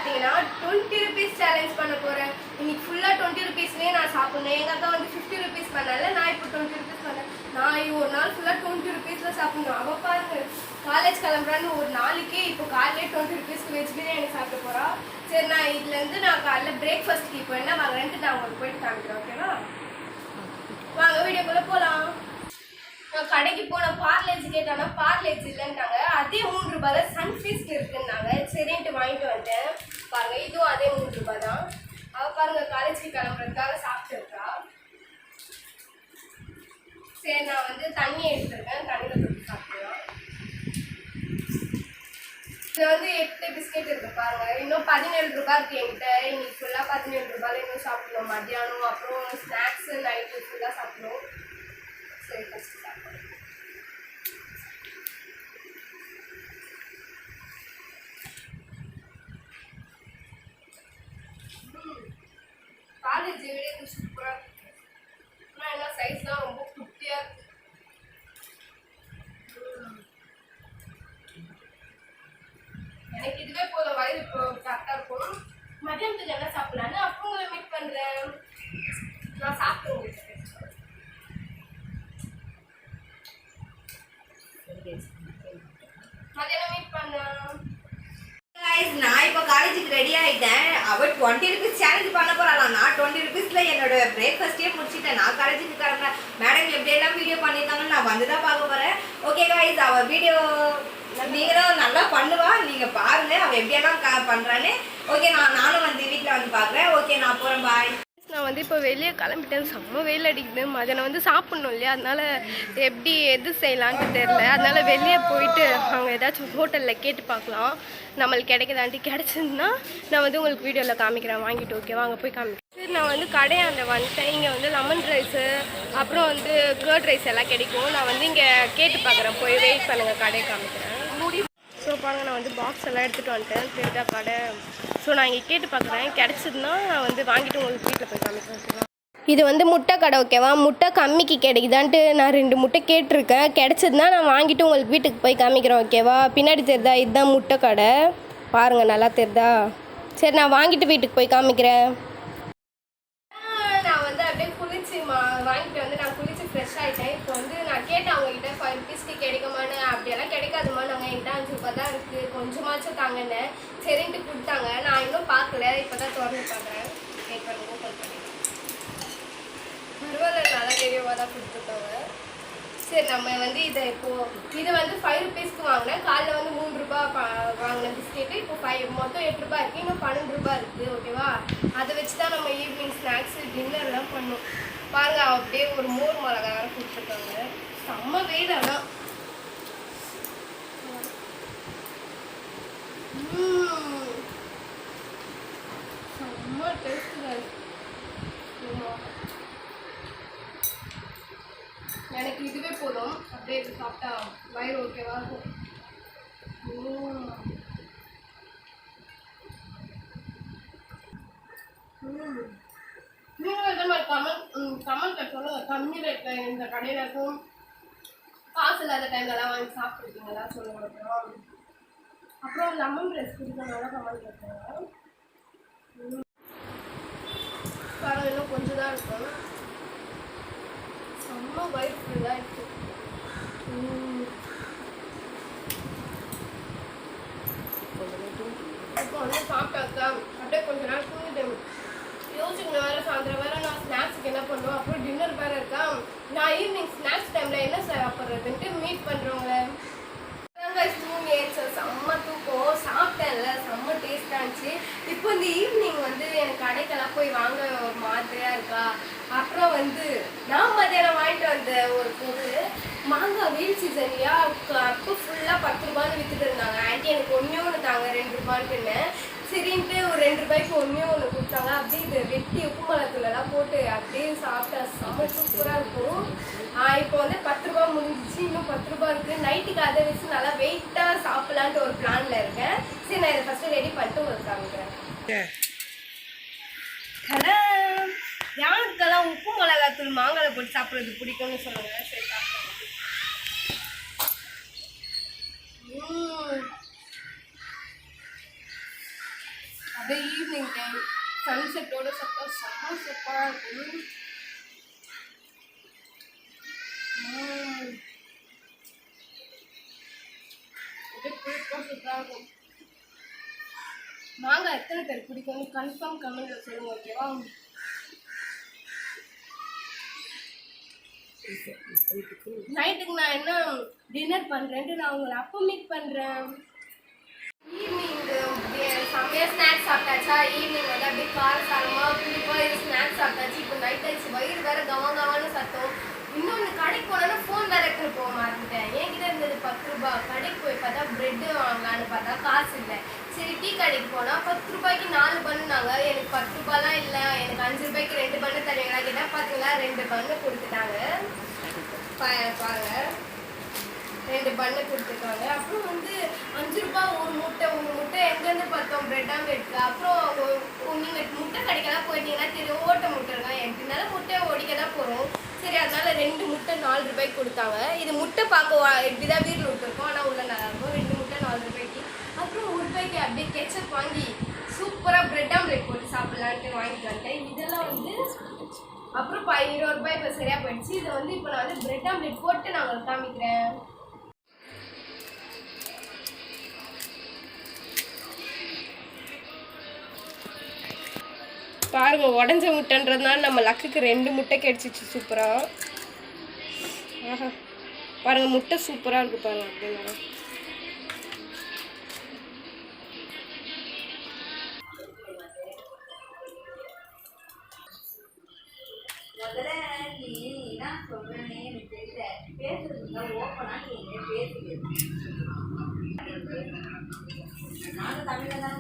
பார்த்தீங்கன்னா 20 rupees challenge பண்ண போகிறேன். இன்னைக்கு ஃபுல்லாக 20 ருபீஸ்லேயே நான் சாப்பிட்ணும். எங்கள் அக்கா வந்து 50 ருபீஸ் பண்ணால, நான் இப்போ 20 ருபீஸ் பண்ணேன். நான் ஒரு நாள் ஃபுல்லாக 20 ருபீஸில் சாப்பிட்ணும். அவள் பாருங்க காலேஜ் கிளம்புறான்னு ஒரு நாளைக்கே இப்போ காலையிலே 20 ருபீஸ்க்கு வெஜ் பிரியாணி சாப்பிட்டு போகிறா. சரி, நான் இதுலேருந்து நான் காலைல பிரேக்ஃபாஸ்ட்க்கு இப்போ என்ன வாங்குறேன்ட்டு நான் உங்களுக்கு போயிட்டு காமிக்கிறேன். ஓகேவா? வாங்க வீடியோக்குள்ளே போகலாம். நான் கடைக்கு போன பார்லேஜ் கேட்டானா பார்லேஜ் இல்லைன்ட்டாங்க. அதே 3 ரூபாய் தான் சன்ஃபீஸ்ட் இருக்குன்னாங்க. சரின்ட்டு வாங்கிட்டு வந்துட்டேன். பாருங்க, இதுவும் அதே 3 ரூபாய் தான். அவள் பாருங்க காலேஜுக்கு கிளம்புறதுக்காக சாப்பிட்டு இருக்கா. சரி, நான் வந்து தண்ணி எடுத்துருக்கேன். தண்ணியில் போட்டு சாப்பிடலாம். இது வந்து 8 பிஸ்கெட் இருக்கு பாருங்க. இன்னும் 17 ரூபாய் இருக்கு என்கிட்ட. இன்னைக்கு ஃபுல்லாக 17 ரூபாயில் இன்னும் சாப்பிடணும். மத்தியானம் அப்புறம் ஸ்நாக்ஸ் நைட்டு ஃபுல்லாக சாப்பிடணும். சரி, ஃபஸ்ட்டு சாப்பிடணும். காலேஜ் விட இது சூப்பராக இருக்கு. ஆனால் என்ன சைஸ்லாம் ரொம்ப குட்டியாக இருக்கு. எனக்கு இதுவே போதும், வயிறு இப்போ கரெக்டாக இருக்கும். மதியானத்துக்கு என்ன சாப்பிடலான்னு அப்புறம் உங்களை மீட் பண்ணுறேன். நான் சாப்பிட்டு உங்களுக்கு மதியானம் மீட் பண்ணேன். நான் இப்போ காலேஜுக்கு ரெடி ஆகிட்டேன். அவள் 20 ருபீஸ் சேலஞ்ச் பண்ண போகிறாளாம். நான் 20 ருபீஸில் என்னோட பிரேக்ஃபாஸ்ட்டே முடிச்சுட்டேன். நான் காலேஜுக்கு கிளம்புறேன். மேடம் எப்படியெல்லாம் வீடியோ பண்ணியிருக்காங்கன்னு நான் வந்து தான் பார்க்க போகிறேன். ஓகே காய்ஸ், அவள் வீடியோ நீங்களும் நல்லா பண்ணுவா. நீங்கள் பாருங்கள் அவள் எப்படியெல்லாம் பண்ணுறான்னு. ஓகே, நானும் வந்து வீட்டில் வந்து பார்க்குறேன். ஓகே, நான் போகிறேன். பாய். நான் வந்து இப்போ வெளியே கிளம்பிட்டேன். செம்ம வெயில் அடிக்குது. மதியானம் வந்து சாப்பிட்ணும் இல்லையா, அதனால எப்படி எது செய்யலான்ட்டு தெரில. அதனால வெளியே போயிட்டு அவங்க ஏதாச்சும் ஹோட்டலில் கேட்டு பார்க்கலாம். நம்மளுக்கு கிடைக்குதாண்டி. கிடச்சிருந்தா நான் வந்து உங்களுக்கு வீடியோவில் காமிக்கிறேன். வாங்கிட்டு ஓகே வாங்க போய் காமிக்கிறேன். சரி, நான் வந்து கடையாண்ட வந்துட்டேன். இங்கே வந்து லெமன் ரைஸு அப்புறம் வந்து கர்ட் ரைஸ் எல்லாம் கிடைக்கும். நான் வந்து இங்கே கேட்டு பார்க்குறேன். போய் வெயிட் பண்ணுங்கள், கடையை காமிக்கிறேன். ஸோ பாருங்கள், நான் வந்து பாக்ஸ் எல்லாம் எடுத்துகிட்டு வந்துட்டேன். தெரிஞ்சா கடை. ஸோ நான் இங்கே கேட்டு பார்க்குறேன். கிடச்சிதுன்னா நான் வந்து வாங்கிட்டு உங்களுக்கு வீட்டில் போய் காமிக்கிறேன். ஓகேவா? இது வந்து முட்டை கடை. ஓகேவா? முட்டை கம்மிக்கு கிடைக்குதான்ட்டு நான் 2 முட்டை கேட்டிருக்கேன். கிடச்சிதுன்னா நான் வாங்கிட்டு உங்களுக்கு வீட்டுக்கு போய் காமிக்கிறேன். ஓகேவா? பின்னாடி தெரியுதா, இதுதான் முட்டை கடை. பாருங்கள், நல்லா தெரியுதா? சரி, நான் வாங்கிட்டு வீட்டுக்கு போய் காமிக்கிறேன். நான் வந்து அப்படியே குளிச்சு வாங்கிட்டு வந்து நான் குளிச்சு ஃப்ரெஷ் ஆகிட்டேன். இப்போ வந்து நான் கேட்டேன் அவங்ககிட்ட 5 ருபீஸ்க்கு கிடைக்குமான்னு. அப்படியெல்லாம் கிடைக்காதுமா, நாங்கள் என்கிட்ட 5 ரூபாய் தான் இருக்குது, கொஞ்சமாச்சும் தாங்கன்னு. சரின்ட்டு கொடுத்தாங்க. நான் இன்னும் பார்க்கல, இப்போ தான் திறந்து பார்க்குறேன். வெயிட் பண்ணி ஓப்பன் பண்ணி பரவாயில்ல, நல்லா வீடியோவாக தான் கொடுத்துருக்காங்க. சரி, நம்ம வந்து இதை இப்போது இது வந்து 5 ருபீஸ்க்கு வாங்கினேன். காலைல வந்து 3 ரூபாய் வாங்கின பிஸ்கெட்டு. இப்போ மொத்தம் 8 ரூபாய் இருக்குது. இன்னும் 12 ரூபாய் இருக்குது. ஓகேவா? அதை வச்சு தான் நம்ம ஈவினிங் ஸ்நாக்ஸு டின்னர்லாம் பண்ணோம். பாருங்க, அப்படியே ஒரு மோர் மிளகா வேறு கொடுத்துருக்காங்க. செம்ம வெயில். ஆனால் செம்ம டேஸ்ட்டு தான். எனக்கு இதுவே போதும். அப்படியே இது சாப்பிட்டா வயிறு ஓகேவா இருக்கும். நீங்கள் இதே மாதிரி கமெண்ட் சொல்லுங்க. கம்மி ரேட்டில் இந்த கடையில் இருக்கும், காசு இல்லாத டைம்லலாம் வாங்கி சாப்பிட்ருக்கீங்களா சொல்லுங்க. அப்புறம் லெமன் ரைஸ் கொடுத்தனால கமெண்ட் கேட்குறாங்க. பாருங்கள், இன்னும் கொஞ்சம் தான் இருக்கும். செம்ம வயிறு ஃபுல்லாக இருக்குது. இப்போ வந்து சாப்பிட்டாக்கா அப்படியே கொஞ்ச நாள் தூங்கிட்டேன். யோசிக்கணும் வேறு, சாயந்தரம் வேறு நான் ஸ்நாக்ஸுக்கு என்ன பண்ணுவோம், அப்புறம் டின்னர் வேறு இருக்கா. நான் ஈவினிங் ஸ்நாக்ஸ் டைமில் என்ன சாப்பிட்றதுன்ட்டு மீட் பண்ணுறவங்கள தூங்கி செம்ம தூக்கம். சாப்பிட்டேன்ல, செம்ம டேஸ்டாக இருந்துச்சு. இப்போ இந்த ஈவினிங் வந்து எனக்கு கடைக்கெல்லாம் போய் வாங்க ஒரு மாதிரியாக இருக்கா. அப்புறம் வந்து நான் மதியானம் வாங்கிட்டு வந்த ஒரு பொருள் மாங்காய் வெயில் சீசன் இல்லையா, அப்போ ஃபுல்லாக 10 ரூபான்னு விற்றுட்டு இருந்தாங்க. ஆண்டி எனக்கு ஒன்று தாங்க 2 ரூபான்ட்டுன்னு. சரின்ட்டு ஒரு 2 ரூபாய்க்கு ஒன்று கொடுத்தாங்க. அப்படியே இதை வெட்டி உப்பு மிளகுலாம் போட்டு அப்படியே சாப்பிட்டா செம்ம சூப்பராக இருக்கும். இப்போ வந்து 10 ரூபா முடிஞ்சிச்சு, இன்னும் 10 ரூபா இருக்குது. நைட்டுக்கு அதை வச்சு நல்லா வெயிட்டாக சாப்பிட்லான்ட்டு ஒரு பிளானில் இருக்கேன். சரி, நான் இதை ஃபஸ்ட்டு ரெடி பண்ணிட்டு உங்களுக்கு காமிக்கிறேன். யாருக்கெல்லாம் உப்பு மிளகாத்தூள் மாங்காய் போட்டு சாப்பிட்றது பிடிக்கும்னு சொல்லுங்கள். சரி, சாப்பிடுங்க. சன்செட்டோட சத்தம் செம்ம சூப்பராக இருக்கும். சூப்பராக இருக்கும். மாங்காய் எத்தனை பேர் பிடிக்கும் கன்ஃபார்ம் கமெண்ட்ல சொல்லுங்க, ஓகேவா? நைட்டுக்கு நான் என்ன டின்னர் பண்ணுறேன்ட்டு நான் உங்களை அப்போ மீட் பண்ணுறேன். ஈவினிங் செம்மையாக ஸ்நாக்ஸ் சாப்பிட்டாச்சா? ஈவினிங் வந்து அப்படியே காரசாரமாக புளிப்பாக இது ஸ்நாக்ஸ் சாப்பிட்டாச்சு. இப்போ நைட் ஆயிடுச்சு, வயிறு வேறு கவனம்னு சத்தம். இன்னொன்று கடைக்கு போனோன்னா ஃபோன் வேறு எடுத்துகிட்டு போக மாட்டேன். என்கிட்ட இருந்தது 10 ரூபாய். கடைக்கு போய் பார்த்தா ப்ரெட்டு வாங்கலான்னு பார்த்தா காசு இல்லை. சரி டீ கடைக்கு போனால் 10 ரூபாய்க்கு 4 பண்ணுனாங்க. எனக்கு 10 ரூபாய்லாம் இல்லை, எனக்கு 5 ரூபாய்க்கு 2 பண்ணு தருவீங்களா கேட்டால் பார்த்தீங்களா 2 பண்ணு கொடுத்துட்டாங்க. பாருங்க 2 பண்ணு கொடுத்துருக்காங்க. அப்புறம் வந்து 5 ரூபாய் ஒரு முட்டை எங்கேருந்து பார்த்தோம் பிரெட் ஆம்லெட்க்கு. அப்புறம் நீங்கள் முட்டை கடைக்கெல்லாம் போயிட்டீங்கன்னா தெரியும், ஓட்ட முட்டை இருக்கா எப்படினால முட்டையை ஒடிக்க தான் போகிறோம். சரி அதனால 2 முட்டை 4 ரூபாய்க்கு கொடுத்தாங்க. இது முட்டை பார்க்க இப்படி தான் வீட்டில் விட்டுருக்கோம், ஆனால் உள்ள நல்லாயிருக்கும். 2 முட்டை 4 ரூபாய்க்கு. அப்புறம் 1 ரூபாய்க்கு அப்படியே கெச்சப் வாங்கி சூப்பராக பிரெட் ஆம்லெட் போட்டு சாப்பிட்லான்ட்டு வாங்கிட்டு வந்துட்டேன். இதெல்லாம் வந்து அப்புறம் 20 ரூபாய் இப்போ சரியாக போயிடுச்சு. இதை வந்து இப்போ நான் வந்து பிரெட் ஆம்லெட் போட்டு நான் உங்களுக்கு காமிக்கிறேன். பாருங்க, உடஞ்ச முட்டைன்றதுனால நம்ம லக்குக்கு 2 முட்டை கிடைச்சிச்சு சூப்பரா. ஆஹா பாருங்க, முட்டை சூப்பரா இருக்கு பாருங்க. அப்படின்னா தமிழ்ல தான்